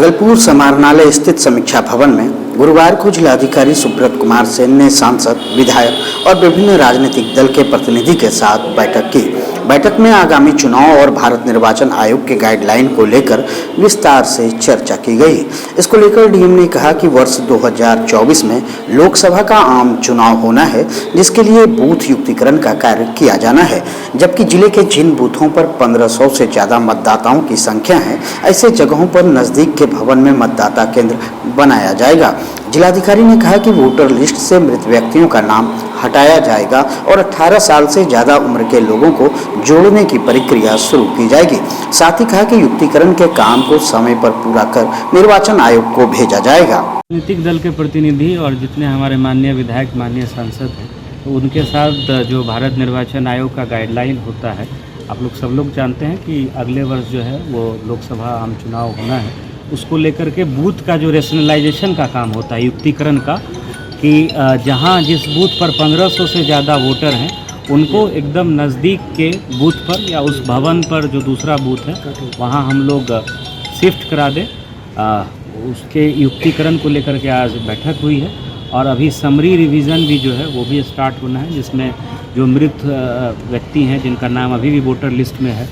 भागलपुर समाहरणालय स्थित समीक्षा भवन में गुरुवार को जिलाधिकारी सुब्रत कुमार सेन ने सांसद, विधायक और विभिन्न राजनीतिक दल के प्रतिनिधि के साथ बैठक की। बैठक में आगामी चुनाव और भारत निर्वाचन आयोग के गाइडलाइन को लेकर विस्तार से चर्चा की गई। इसको लेकर डीएम ने कहा कि वर्ष 2024 में लोकसभा का आम चुनाव होना है, जिसके लिए बूथ युक्तिकरण का कार्य किया जाना है, जबकि जिले के जिन बूथों पर 1500 से ज्यादा मतदाताओं की संख्या है, ऐसे जगहों पर नजदीक के भवन में मतदाता केंद्र बनाया जाएगा। जिलाधिकारी ने कहा कि वोटर लिस्ट से मृत व्यक्तियों का नाम हटाया जाएगा और 18 साल से ज्यादा उम्र के लोगों को जोड़ने की प्रक्रिया शुरू की जाएगी। साथ ही कहा कि युक्तिकरण के काम को समय पर पूरा कर निर्वाचन आयोग को भेजा जाएगा। राजनीतिक दल के प्रतिनिधि और जितने हमारे माननीय विधायक, माननीय सांसद हैं, तो उनके साथ जो भारत निर्वाचन आयोग का गाइडलाइन होता है, आप लोग सब लोग जानते हैं कि अगले वर्ष जो है वो लोकसभा आम चुनाव होना है। उसको लेकर के बूथ का जो रेशनलाइजेशन का काम होता है, युक्तिकरण का, कि जहां जिस बूथ पर 1500 से ज़्यादा वोटर हैं उनको एकदम नज़दीक के बूथ पर या उस भवन पर जो दूसरा बूथ है वहां हम लोग शिफ्ट करा दें। उसके युक्तिकरण को लेकर के आज बैठक हुई है और अभी समरी रिवीजन भी जो है वो भी स्टार्ट होना है, जिसमें जो मृत व्यक्ति हैं जिनका नाम अभी भी वोटर लिस्ट में है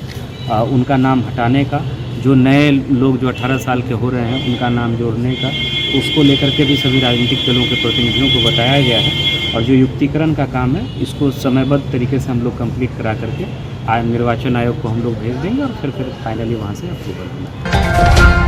उनका नाम हटाने का, जो नए लोग जो 18 साल के हो रहे हैं उनका नाम जोड़ने का, उसको लेकर के भी सभी राजनीतिक दलों के प्रतिनिधियों को बताया गया है। और जो युक्तिकरण का काम है इसको समयबद्ध तरीके से हम लोग कंप्लीट करा करके आज निर्वाचन आयोग को हम लोग भेज देंगे और फिर फाइनली वहाँ से अप्रूवल होगा।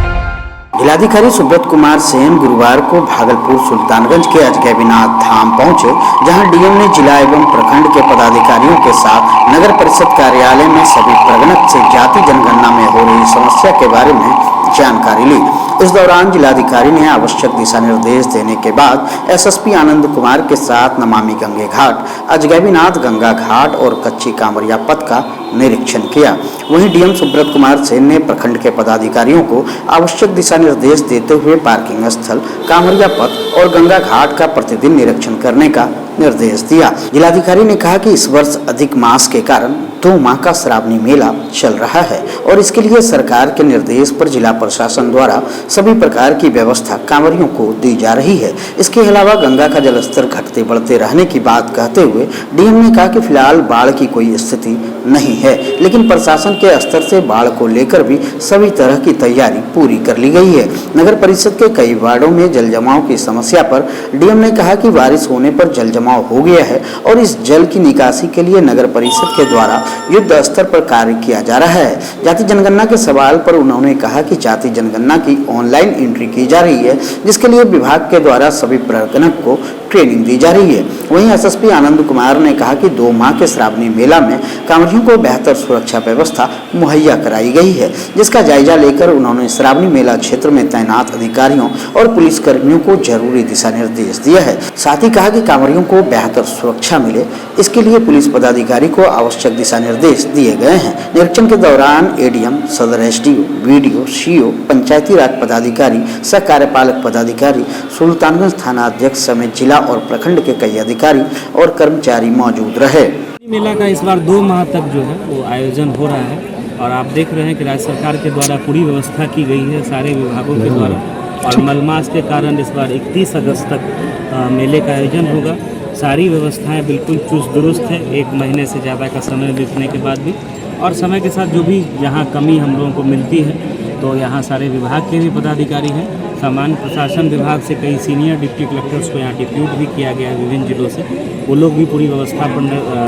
जिलाधिकारी सुब्रत कुमार सेन गुरुवार को भागलपुर सुल्तानगंज के अजगैबीनाथ धाम पहुंचे, जहां डीएम ने जिला एवं प्रखंड के पदाधिकारियों के साथ नगर परिषद कार्यालय में सभी प्रगणक से जाति जनगणना में हो रही समस्या के बारे में जानकारी ली। इस दौरान जिलाधिकारी ने आवश्यक दिशा निर्देश देने के बाद एसएसपी आनंद कुमार के साथ नमामि गंगे घाट, अजगैबीनाथ गंगा घाट और कच्ची कांवरिया पथ का निरीक्षण किया। वहीं डीएम सुब्रत कुमार सेन ने प्रखंड के पदाधिकारियों को आवश्यक दिशा निर्देश देते हुए पार्किंग स्थल, कांवरिया पथ और गंगा घाट का प्रतिदिन निरीक्षण करने का निर्देश दिया। जिलाधिकारी ने कहा कि इस वर्ष अधिक मास के कारण 2 माह का श्रावणी मेला चल रहा है और इसके लिए सरकार के निर्देश पर जिला प्रशासन द्वारा सभी प्रकार की व्यवस्था कांवरियों को दी जा रही है। इसके अलावा गंगा का जलस्तर घटते बढ़ते रहने की बात कहते हुए डीएम ने कहा कि फिलहाल बाढ़ की कोई स्थिति नहीं है, लेकिन प्रशासन के स्तर से बाढ़ को लेकर भी सभी तरह की तैयारी पूरी कर ली गई है। नगर परिषद के कई वार्डों में जल जमाव की समस्या पर डीएम ने कहा कि बारिश होने पर जल जमाव हो गया है और इस जल की निकासी के लिए नगर परिषद के द्वारा युद्ध स्तर पर कार्य किया जा रहा है। जाति जनगणना के सवाल पर उन्होंने कहा कि जाति जनगणना की ऑनलाइन एंट्री की जा रही है, जिसके लिए विभाग के द्वारा सभी प्रगणक को ट्रेनिंग दी जा रही है। वहीं एसएसपी आनंद कुमार ने कहा कि 2 माह के श्रावणी मेला में कांवरियों को बेहतर सुरक्षा व्यवस्था मुहैया कराई गई है, जिसका जायजा लेकर उन्होंने श्रावणी मेला क्षेत्र में तैनात अधिकारियों और पुलिसकर्मियों को जरूरी दिशा निर्देश दिया है। साथ ही कहा कि कांवरियों को बेहतर सुरक्षा मिले, इसके लिए पुलिस पदाधिकारी को आवश्यक दिशा निर्देश दिए गए हैं। निरीक्षण के दौरान एडीएम, सदर एसडीओ, बीडीओ, सीओ, पंचायती राज पदाधिकारी, सह कार्यपालक पदाधिकारी, सुल्तानगंज थाना अध्यक्ष समेत जिला और प्रखंड के कई अधिकारी और कर्मचारी मौजूद रहे। मेला का इस बार 2 माह तक जो है वो आयोजन हो रहा है और आप देख रहे हैं कि राज्य सरकार के द्वारा पूरी व्यवस्था की गई है सारे विभागों के द्वारा। और मलमास के कारण इस बार 31 अगस्त तक मेले का आयोजन होगा। सारी व्यवस्थाएं बिल्कुल चुस्त दुरुस्त है, 1 महीने से ज़्यादा का समय बीतने के बाद भी। और समय के साथ जो भी यहाँ कमी हम लोगों को मिलती है तो यहाँ सारे विभाग के भी पदाधिकारी हैं। सामान्य प्रशासन विभाग से कई सीनियर डिप्टी कलेक्टर्स को यहाँ डिप्यूट भी किया गया है विभिन्न जिलों से, वो लोग भी पूरी व्यवस्था पर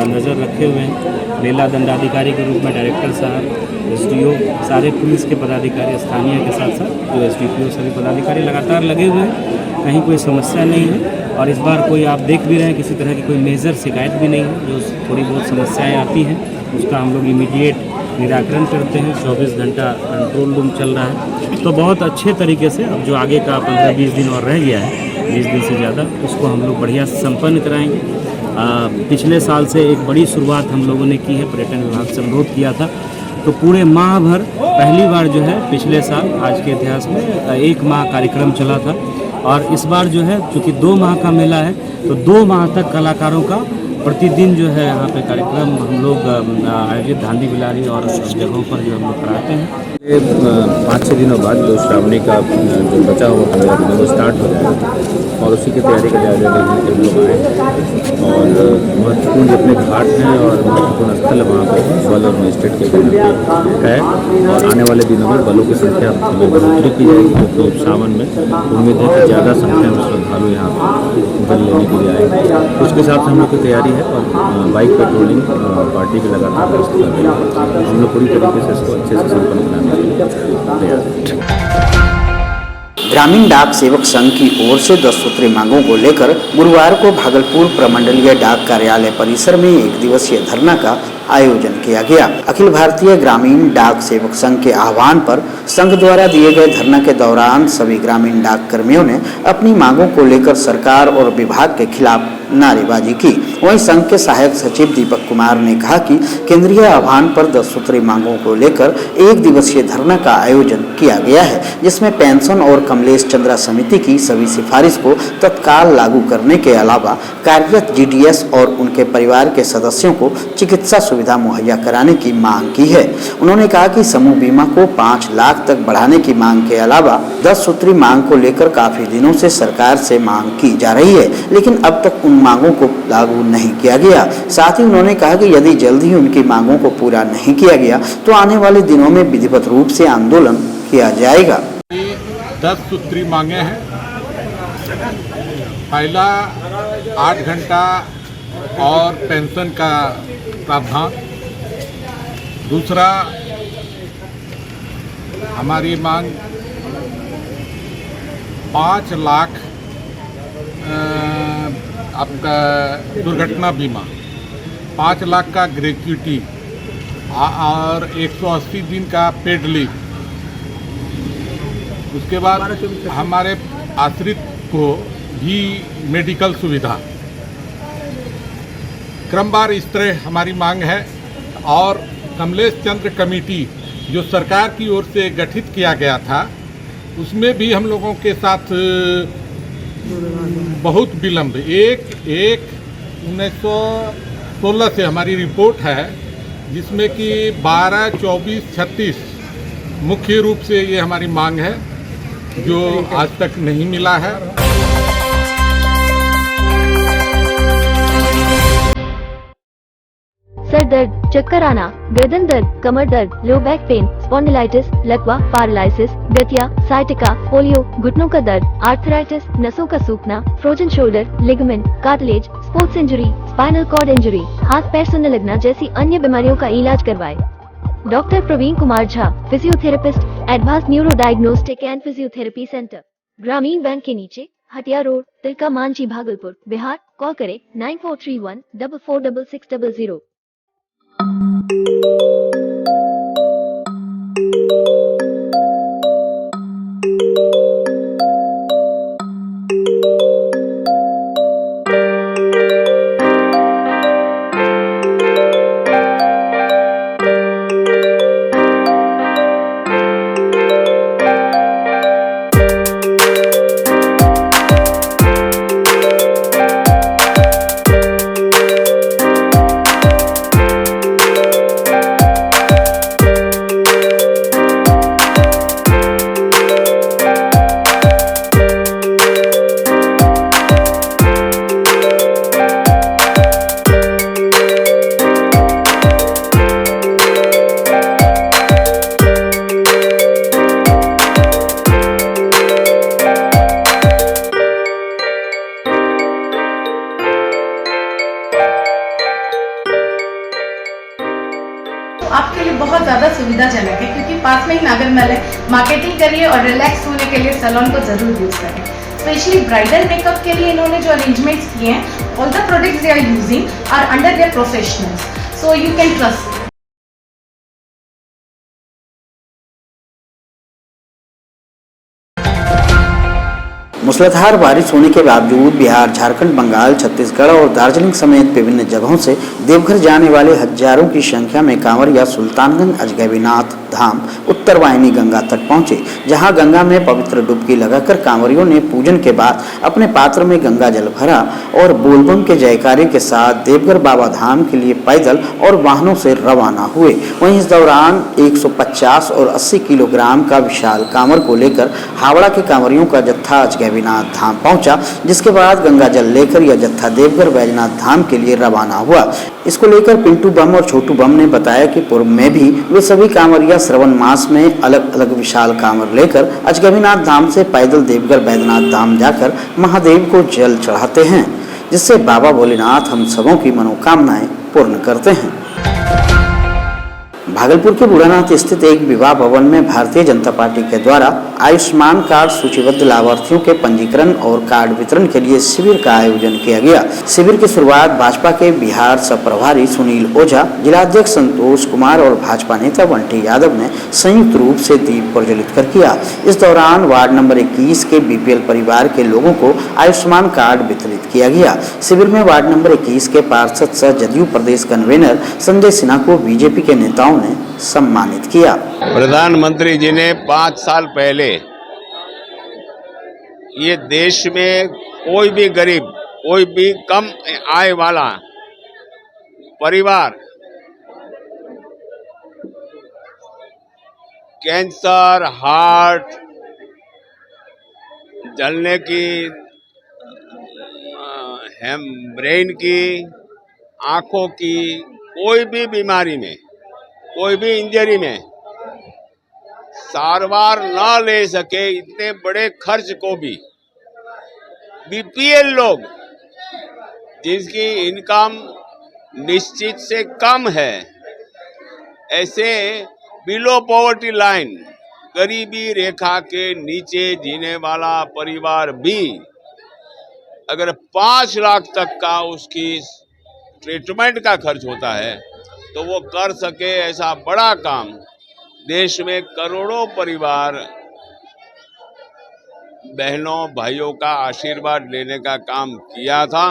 नज़र रखे हुए हैं। मेला दंडाधिकारी के रूप में डायरेक्टर साहब, एसडीओ, सारे पुलिस के पदाधिकारी, स्थानीय के साथ साथ जो एसडीपीओ सभी पदाधिकारी लगातार लगे हुए हैं। कहीं कोई समस्या नहीं है और इस बार कोई आप देख भी रहे हैं किसी तरह की कोई मेजर शिकायत भी नहीं है। जो थोड़ी बहुत समस्याएँ आती हैं उसका हम लोग इमीडिएट निराकरण करते हैं। 24 घंटा कंट्रोल रूम चल रहा है, तो बहुत अच्छे तरीके से अब जो आगे का 15-20 दिन और रह गया है, 20 दिन से ज़्यादा, उसको हम लोग बढ़िया से संपन्न कराएंगे। पिछले साल से एक बड़ी शुरुआत हम लोगों ने की है, पर्यटन विभाग से अनुरोध किया था, तो पूरे माह भर पहली बार जो है पिछले साल आज के इतिहास में 1 माह कार्यक्रम चला था और इस बार जो है चूँकि 2 माह का मेला है तो 2 माह तक कलाकारों का प्रतिदिन जो है यहाँ पे कार्यक्रम हम लोग आयोजित धांधी बिलारी और जगहों पर जो हम लोग कराते हैं। 5-6 दिनों बाद जो श्रावणी का जो बचा हुआ 15 दिनों वो स्टार्ट हो जाएगा और उसी की तैयारी का जायजा लेने के हम लोग आए और महत्वपूर्ण अपने घाट हैं और महत्वपूर्ण स्थल वहाँ पर बल और मजिस्ट्रेट के है और आने वाले दिनों में बलों की संख्या में बढ़ोतरी की जाएगी क्योंकि सावन में उम्मीद है कि ज़्यादा संख्या में श्रद्धालु यहाँ पर बल लेने के लिए आएंगे। उसके साथ हम लोग की तैयारी है और बाइक पेट्रोलिंग पार्टी की लगातार व्यवस्था कर रही है। हम लोग पूरी तरीके से इसको अच्छे से संपन्न कराने के लिए तैयार हैं। ग्रामीण डाक सेवक संघ की ओर से 10 सूत्री मांगों को लेकर गुरुवार को भागलपुर प्रमंडलीय डाक कार्यालय परिसर में 1 दिवसीय धरना का आयोजन किया गया। अखिल भारतीय ग्रामीण डाक सेवक संघ के आह्वान पर संघ द्वारा दिए गए धरना के दौरान सभी ग्रामीण डाक कर्मियों ने अपनी मांगों को लेकर सरकार और विभाग के खिलाफ नारेबाजी की। वहीं संघ के सहायक सचिव दीपक कुमार ने कहा कि केंद्रीय आह्वान पर 10 सूत्री मांगों को लेकर 1 दिवसीय धरना का आयोजन किया गया है, जिसमें पेंशन और कमलेश चंद्रा समिति की सभी सिफारिश को तत्काल लागू करने के अलावा कार्यरत जीडीएस और उनके परिवार के सदस्यों को चिकित्सा सुविधा मुहैया कराने की मांग की है। उन्होंने कहा कि समूह बीमा को 5 लाख तक बढ़ाने की मांग के अलावा 10 सूत्री मांग को लेकर काफी दिनों से सरकार से मांग की जा रही है, लेकिन अब तक उन मांगों को लागू नहीं किया गया। साथ ही उन्होंने कहा कि यदि जल्द ही उनकी मांगों को पूरा नहीं किया गया तो आने वाले दिनों में विधिवत रूप से आंदोलन किया जाएगा। 10 सूत्री मांगे हैं। पहला 8 घंटा और पेंशन का प्रावधान, दूसरा हमारी मांग 5 लाख आपका दुर्घटना बीमा, 5 लाख का ग्रेच्युटी और 180 दिन का पेड लीव। उसके बाद हमारे आश्रित को भी मेडिकल सुविधा। क्रमवार इस तरह हमारी मांग है। और कमलेश चंद्र कमेटी जो सरकार की ओर से गठित किया गया था, उसमें भी हम लोगों के साथ बहुत विलम्ब 1/1/1916 से हमारी रिपोर्ट है, जिसमें कि 12, 24, 36 मुख्य रूप से ये हमारी मांग है जो आज तक नहीं मिला है। सर दर्द, चक्कर आना, गर्दन दर्द, कमर दर्द, लो बैक पेन, स्पॉन्डिलाइटिस, लकवा, पैरालिसिस, गठिया, साइटिका, पोलियो, घुटनों का दर्द, आर्थराइटिस, नसों का सूखना, frozen shoulder, ligament, cartilage, sports injury, spinal cord injury, हाथ पैर सुनने लगना जैसी अन्य बीमारियों का इलाज करवाए। Doctor Praveen Kumar Jha, physiotherapist, advance neuro diagnostic and physiotherapy centre, Gramin bank के नीचे, हटिया रोड, तिलका मांझी, भागलपुर, बिहार। कॉल करें 9431446600। आपके लिए बहुत ज़्यादा सुविधाजनक है, क्योंकि पास में ही नागरमल है। मार्केटिंग करिए और रिलैक्स होने के लिए सैलून को जरूर यूज करें। स्पेशली ब्राइडल मेकअप के लिए इन्होंने जो अरेंजमेंट्स किए हैं, all the products they are using are under their professionals, so you can trust. मूसलाधार बारिश होने के बावजूद बिहार, झारखंड, बंगाल, छत्तीसगढ़ और दार्जिलिंग समेत विभिन्न जगहों से देवघर जाने वाले हजारों की संख्या में कांवरिया सुल्तानगंज अजगैबीनाथ धाम उत्तर वाहिनी गंगा तट पहुंचे, जहां गंगा में पवित्र डुबकी लगाकर कांवरियों ने पूजन के बाद अपने पात्र में गंगा जल भरा और बोलबम के जयकारे के साथ देवघर बाबा धाम के लिए पैदल और वाहनों से रवाना हुए। वहीं इस दौरान 150 और 80 किलोग्राम का विशाल कांवर को लेकर हावड़ा के कांवरियों का जत्था अजगैबीनाथ धाम पहुंचा, जिसके बाद गंगा जल लेकर यह जत्था देवघर बैजनाथ धाम के लिए रवाना हुआ। इसको लेकर पिंटू बम और छोटू बम ने बताया कि पूर्व में भी वे सभी कांवरिया श्रवण मास में अलग अलग विशाल कांवर लेकर अजगैबीनाथ धाम से पैदल देवघर बैजनाथ धाम जाकर महादेव को जल चढ़ाते हैं, जिससे बाबा भोलेनाथ हम सबों की मनोकामनाएं पूर्ण करते हैं। भागलपुर के बुढ़ानाथ स्थित एक विवाह भवन में भारतीय जनता पार्टी के द्वारा आयुष्मान कार्ड सूचीबद्ध लाभार्थियों के पंजीकरण और कार्ड वितरण के लिए शिविर का आयोजन किया गया। शिविर की शुरुआत भाजपा के बिहार सह प्रभारी सुनील ओझा, जिलाध्यक्ष संतोष कुमार और भाजपा नेता बंटी यादव ने संयुक्त रूप से दीप प्रज्वलित कर किया। इस दौरान वार्ड नंबर 21 के बीपीएल परिवार के लोगों को आयुष्मान कार्ड वितरित किया गया। शिविर में वार्ड नंबर 21 के पार्षद सह जदयू प्रदेश कन्वीनर संजय सिन्हा को बीजेपी के नेताओं ने सम्मानित किया। प्रधानमंत्री जी ने 5 साल पहले ये देश में कोई भी गरीब, कोई भी कम आय वाला परिवार कैंसर, हार्ट, जलने की, ब्रेन की, आंखों की, कोई भी बीमारी में, कोई भी इंजरी में सारवार न ले सके, इतने बड़े खर्च को भी बीपीएल लोग जिसकी इनकम निश्चित से कम है, ऐसे बिलो पॉवर्टी लाइन, गरीबी रेखा के नीचे जीने वाला परिवार भी अगर 5 लाख तक का उसकी ट्रीटमेंट का खर्च होता है तो वो कर सके, ऐसा बड़ा काम देश में करोड़ों परिवार बहनों भाइयों का आशीर्वाद लेने का काम किया था।